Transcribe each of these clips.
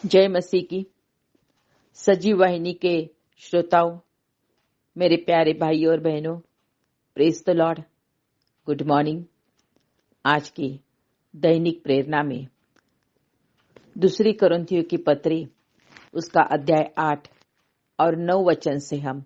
जय मसीह की। सजीव वाहिनी के श्रोताओं, मेरे प्यारे भाई और बहनों, praise the Lord, good morning. आज की दैनिक प्रेरणा में दूसरी कुरिन्थियों की पत्री, उसका अध्याय 8 और 9 वचन से हम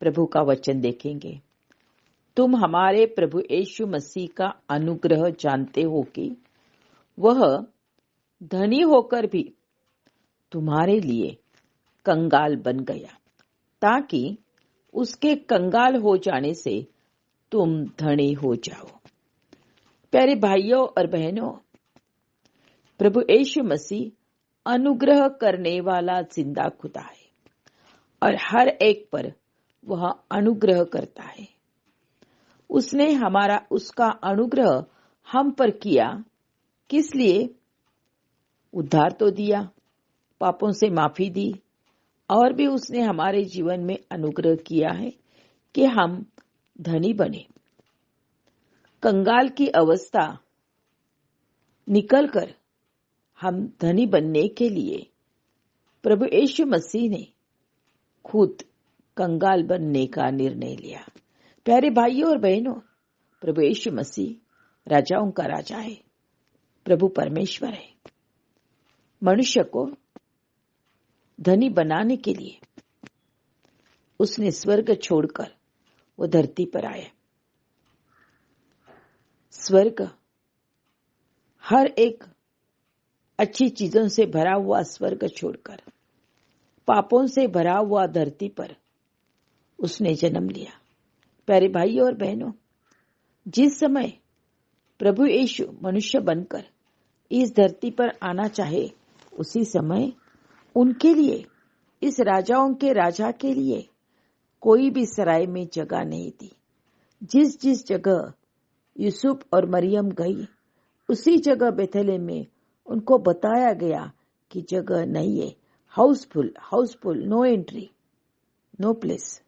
प्रभु का वचन देखेंगे। तुम हमारे प्रभु यीशु मसीह का अनुग्रह जानते हो कि वह धनी होकर भी तुम्हारे लिए कंगाल बन गया, ताकि उसके कंगाल हो जाने से तुम धनी हो जाओ। प्यारे भाइयों और बहनों, प्रभु यीशु मसीह अनुग्रह करने वाला जिंदा खुदा है और हर एक पर वह अनुग्रह करता है। उसने उसका अनुग्रह हम पर किया, किस लिए? उद्धार तो दिया, पापों से माफी दी, और भी उसने हमारे जीवन में अनुग्रह किया है कि हम धनी बने। कंगाल की अवस्था निकलकर हम धनी बनने के लिए प्रभु यीशु मसीह ने खुद कंगाल बनने का निर्णय लिया। प्यारे भाइयों और बहनों, प्रभु यीशु मसीह राजाओं का राजा है, प्रभु परमेश्वर है। मनुष्य को धनी बनाने के लिए उसने स्वर्ग छोड़कर वो धरती पर आया। स्वर्ग हर एक अच्छी चीजों से भरा हुआ स्वर्ग छोड़कर पापों से भरा हुआ धरती पर उसने जन्म लिया। प्यारे भाइयों और बहनों, जिस समय प्रभु यीशु मनुष्य बनकर इस धरती पर आना चाहे, उसी समय उनके लिए, इस राजाओं के राजा के लिए कोई भी सराय में जगह नहीं थी। जिस जिस जगह यूसुफ और मरियम गई, उसी जगह बेथलेहम में उनको बताया गया कि जगह नहीं है, house full, no entry, no place.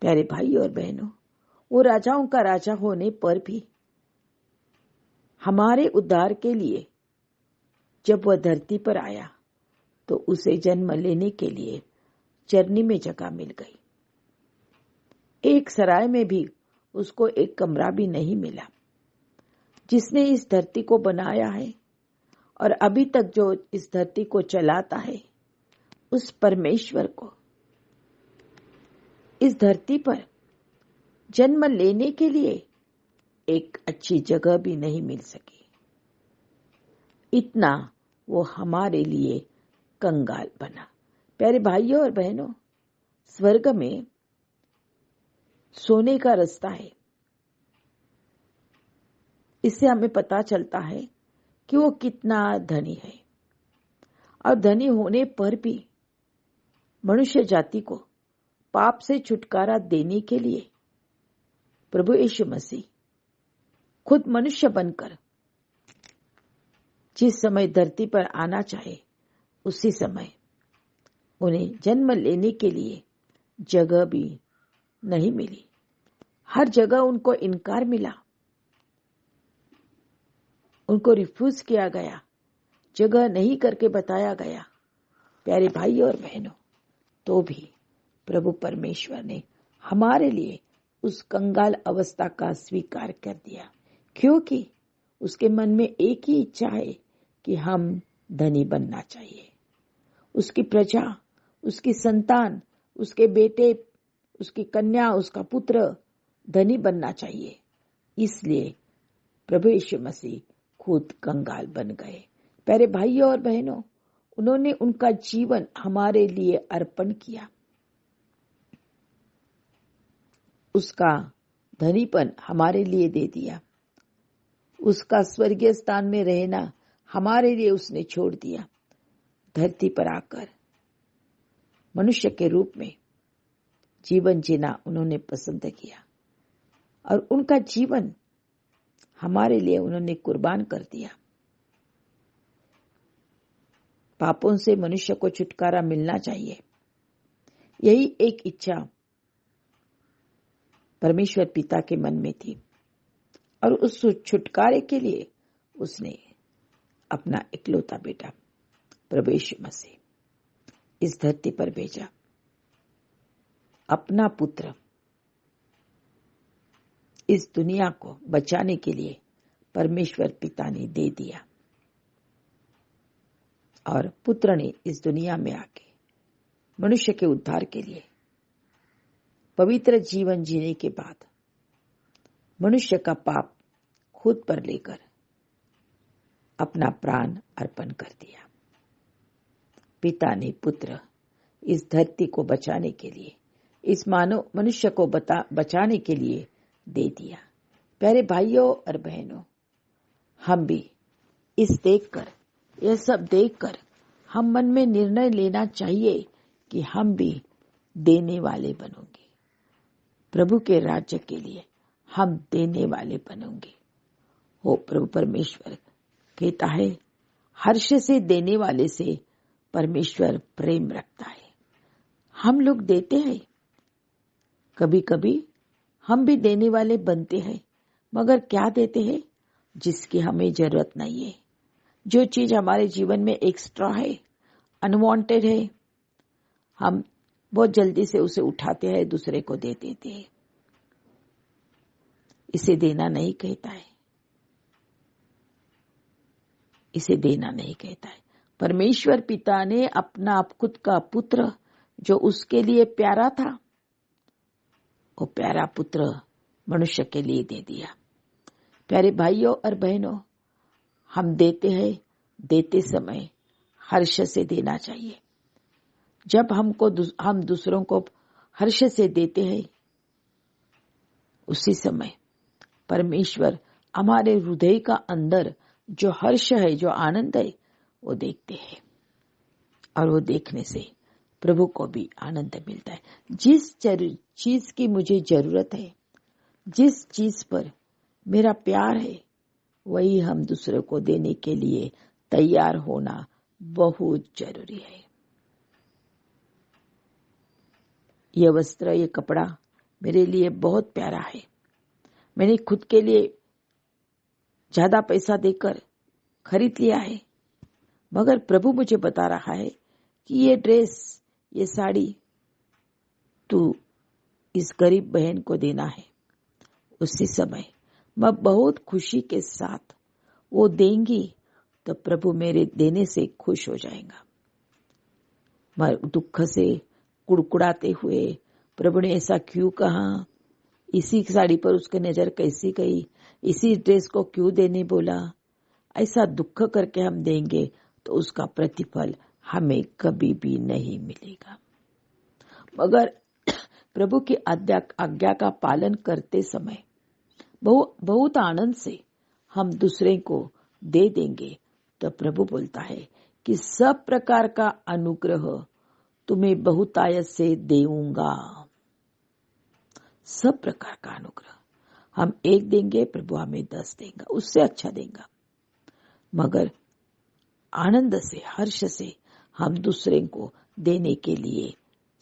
प्यारे भाई और बहनों, वो राजाओं का राजा होने पर भी हमारे उद्धार के लिए जब वह धरती पर आया तो उसे जन्म लेने के लिए चरनी में जगह मिल गई। एक सराय में भी उसको एक कमरा भी नहीं मिला। जिसने इस धरती को बनाया है और अभी तक जो इस धरती को चलाता है, उस परमेश्वर को इस धरती पर जन्म लेने के लिए एक अच्छी जगह भी नहीं मिल सकी। इतना वो हमारे लिए कंगाल बना। प्यारे भाइयों और बहनों, स्वर्ग में सोने का रास्ता है। इससे हमें पता चलता है कि वो कितना धनी है। और धनी होने पर भी मनुष्य जाति को पाप से छुटकारा देने के लिए प्रभु यीशु मसीह खुद मनुष्य बनकर जिस समय धरती पर आना चाहे, उसी समय उन्हें जन्म लेने के लिए जगह भी नहीं मिली। हर जगह उनको इनकार मिला, उनको रिफ्यूज किया गया, जगह नहीं करके बताया गया। प्यारे भाई और बहनों, तो भी प्रभु परमेश्वर ने हमारे लिए उस कंगाल अवस्था का स्वीकार कर दिया, क्योंकि उसके मन में एक ही इच्छा है कि हम धनी बनना चाहिए। उसकी प्रजा, उसकी संतान, उसके बेटे, उसकी कन्या, उसका पुत्र धनी बनना चाहिए। इसलिए प्रभु यीशु मसीह खुद कंगाल बन गए। प्यारे भाइयों और बहनों, उन्होंने उनका जीवन हमारे लिए अर्पण किया। उसका धनीपन हमारे लिए दे दिया। उसका स्वर्गीय स्थान में रहना हमारे लिए उसने छोड़ दिया। धरती पर आकर मनुष्य के रूप में जीवन जीना उन्होंने पसंद किया और उनका जीवन हमारे लिए उन्होंने कुर्बान कर दिया। पापों से मनुष्य को छुटकारा मिलना चाहिए, यही एक इच्छा परमेश्वर पिता के मन में थी और उस छुटकारे के लिए उसने अपना इकलौता बेटा प्रभु यीशु मसीह इस धरती पर भेजा, अपना पुत्र इस दुनिया को बचाने के लिए परमेश्वर पिता ने दे दिया, और पुत्र ने इस दुनिया में आके मनुष्य के उद्धार के लिए पवित्र जीवन जीने के बाद मनुष्य का पाप खुद पर लेकर अपना प्राण अर्पण कर दिया। पिता ने पुत्र इस धरती को बचाने के लिए, इस मानव मनुष्य को बचाने के लिए दे दिया। प्यारे भाइयों और बहनों, हम भी यह सब देखकर हम मन में निर्णय लेना चाहिए कि हम भी देने वाले बनोगे। प्रभु के राज्य के लिए हम देने वाले बनोगे। हो प्रभु परमेश्वर कहता है, हर्ष से देने वाले से परमेश्वर प्रेम रखता है। हम लोग देते हैं, कभी कभी हम भी देने वाले बनते हैं, मगर क्या देते हैं? जिसकी हमें जरूरत नहीं है। जो चीज हमारे जीवन में एक्स्ट्रा है, अनवांटेड है, हम बहुत जल्दी से उसे उठाते हैं, दूसरे को दे देते हैं। इसे देना नहीं कहता है, इसे देना नहीं कहता है। परमेश्वर पिता ने अपना खुद का पुत्र, जो उसके लिए प्यारा था, वो प्यारा पुत्र मनुष्य के लिए दे दिया। प्यारे भाइयों और बहनों, हम देते हैं, देते समय हर्ष से देना चाहिए। जब हम दूसरों को हर्ष से देते हैं, उसी समय परमेश्वर हमारे हृदय का अंदर जो हर्ष है, जो आनंद है, वो देखते हैं, और वो देखने से प्रभु को भी आनंद मिलता है। जिस चीज की मुझे जरूरत है, जिस चीज पर मेरा प्यार है, वही हम दूसरे को देने के लिए तैयार होना बहुत जरूरी है। यह वस्त्र, ये कपड़ा मेरे लिए बहुत प्यारा है। मैंने खुद के लिए ज्यादा पैसा देकर खरीद लिया है, मगर प्रभु मुझे बता रहा है कि ये ड्रेस, ये साड़ी तू इस गरीब बहन को देना है। उसी समय मैं बहुत खुशी के साथ वो देंगी, तो प्रभु मेरे देने से खुश हो जाएगा। मैं दुख से कुड़कुड़ाते हुए, प्रभु ने ऐसा क्यों कहा, इसी साड़ी पर उसकी नजर कैसी गई, इसी ड्रेस को क्यों देने बोला, ऐसा दुख करके हम देंगे तो उसका प्रतिफल हमें कभी भी नहीं मिलेगा। मगर प्रभु की आज्ञा का पालन करते समय बहुत आनंद से हम दूसरे को दे देंगे, तो प्रभु बोलता है कि सब प्रकार का अनुग्रह तुम्हें बहुतायत से देऊंगा। सब प्रकार का अनुग्रह हम 1 देंगे, प्रभु हमें 10 देगा, उससे अच्छा देगा। मगर आनंद से, हर्ष से हम दूसरे को देने के लिए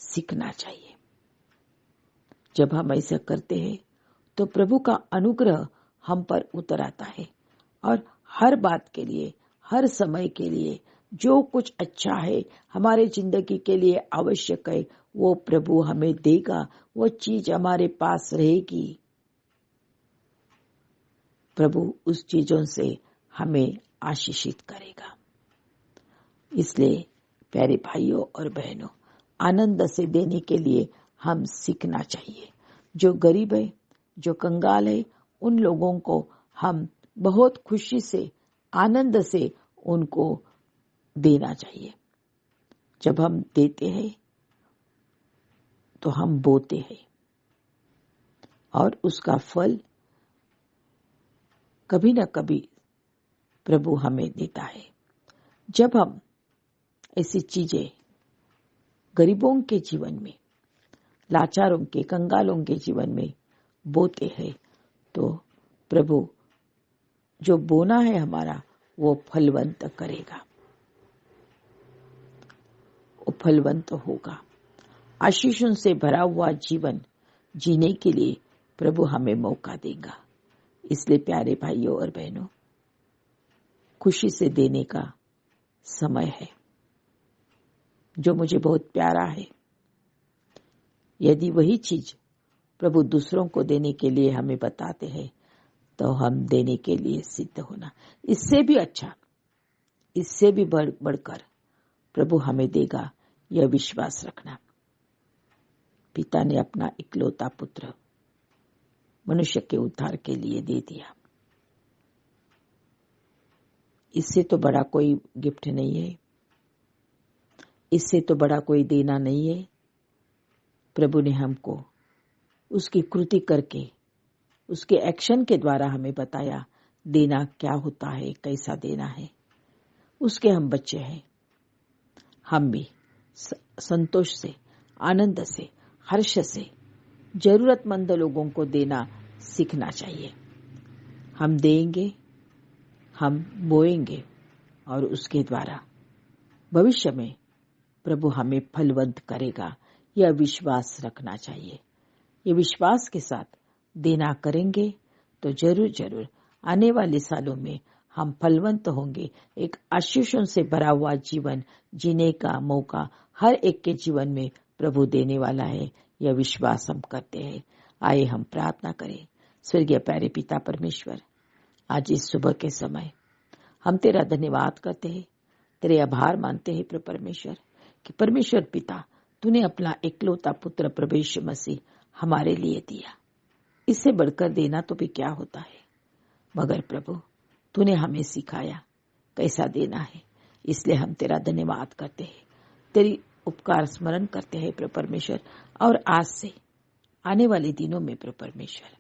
सीखना चाहिए। जब हम ऐसा करते हैं तो प्रभु का अनुग्रह हम पर उतर आता है, और हर बात के लिए, हर समय के लिए जो कुछ अच्छा है, हमारे जिंदगी के लिए आवश्यक है, वो प्रभु हमें देगा। वो चीज हमारे पास रहेगी। प्रभु उस चीजों से हमें आशीषित करेगा। इसलिए प्यारे भाइयों और बहनों, आनंद से देने के लिए हम सीखना चाहिए। जो गरीब है, जो कंगाल है, उन लोगों को हम बहुत खुशी से, आनंद से उनको देना चाहिए। जब हम देते हैं तो हम बोते हैं, और उसका फल कभी न कभी प्रभु हमें देता है। जब हम ऐसी चीजें गरीबों के जीवन में, लाचारों के, कंगालों के जीवन में बोते हैं, तो प्रभु जो बोना है हमारा, वो फलवंत करेगा, वो फलवंत होगा। आशीषों से भरा हुआ जीवन जीने के लिए प्रभु हमें मौका देगा। इसलिए प्यारे भाइयों और बहनों, खुशी से देने का समय है। जो मुझे बहुत प्यारा है। यदि वही चीज प्रभु दूसरों को देने के लिए हमें बताते हैं तो हम देने के लिए सिद्ध होना। इससे भी अच्छा, इससे भी बढ़कर प्रभु हमें देगा, यह विश्वास रखना। पिता ने अपना इकलौता पुत्र मनुष्य के उद्धार के लिए दे दिया। इससे तो बड़ा कोई गिफ्ट नहीं है, इससे तो बड़ा कोई देना नहीं है। प्रभु ने हमको उसकी कृति करके, उसके एक्शन के द्वारा हमें बताया देना क्या होता है, कैसा देना है। उसके हम बच्चे हैं। हम भी संतोष से, आनंद से, हर्ष से जरूरतमंद लोगों को देना सीखना चाहिए। हम देंगे, हम बोएंगे और उसके द्वारा भविष्य में प्रभु हमें फलवंत करेगा, यह विश्वास रखना चाहिए। ये विश्वास के साथ देना करेंगे तो जरूर जरूर आने वाले सालों में हम फलवंत होंगे। एक आशीषों से भरा हुआ जीवन जीने का मौका हर एक के जीवन में प्रभु देने वाला है, यह विश्वास हम करते हैं। आइए हम प्रार्थना करें। स्वर्गीय प्यारे पिता परमेश्वर, आज इस सुबह के समय हम तेरा धन्यवाद करते हैं, तेरे आभार मानते हैं प्रभु परमेश्वर कि परमेश्वर पिता तूने अपना इकलौता पुत्र प्रभु यीशु मसीह हमारे लिए दिया। इससे बढ़कर देना तो भी क्या होता है, मगर प्रभु तूने हमें सिखाया कैसा देना है। इसलिए हम तेरा धन्यवाद करते हैं, तेरी उपकार स्मरण करते हैं प्रभु परमेश्वर। और आज से आने वाले दिनों में प्रभु परमेश्वर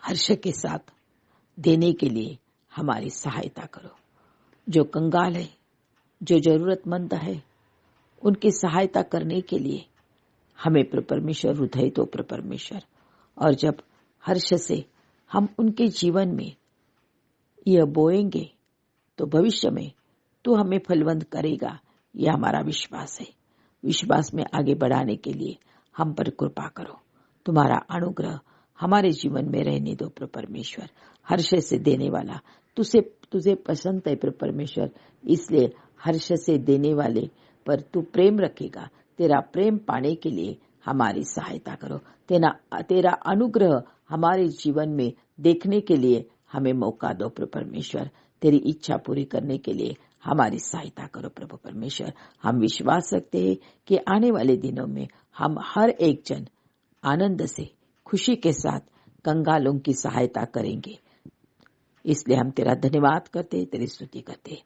हर्ष के साथ देने के लिए हमारी सहायता करो। जो कंगाल है, जो जरूरतमंद है, उनकी सहायता करने के लिए हमें प्रभु परमेश्वर हृदय दो प्रभु परमेश्वर। और जब हर्ष से हम उनके जीवन में यह बोएंगे तो भविष्य में तू हमें फलवंत करेगा, यह हमारा विश्वास है। विश्वास में आगे बढ़ाने के लिए हम पर कृपा करो। तुम्हारा अनुग्रह हमारे जीवन में रहने दो प्रभु परमेश्वर। हर्ष से देने वाला तुझे पसंद है प्रभु परमेश्वर, इसलिए हर्ष से देने वाले पर तू प्रेम रखेगा। तेरा प्रेम पाने के लिए हमारी सहायता करो। तेरा अनुग्रह हमारे जीवन में देखने के लिए हमें मौका दो प्रभु परमेश्वर। तेरी इच्छा पूरी करने के लिए हमारी सहायता करो प्रभु परमेश्वर। हम विश्वास रखते हैं कि आने वाले दिनों में हम हर एक जन आनंद से, खुशी के साथ कंगालों की सहायता करेंगे। इसलिए हम तेरा धन्यवाद करते हैं, तेरी स्तुति करते हैं।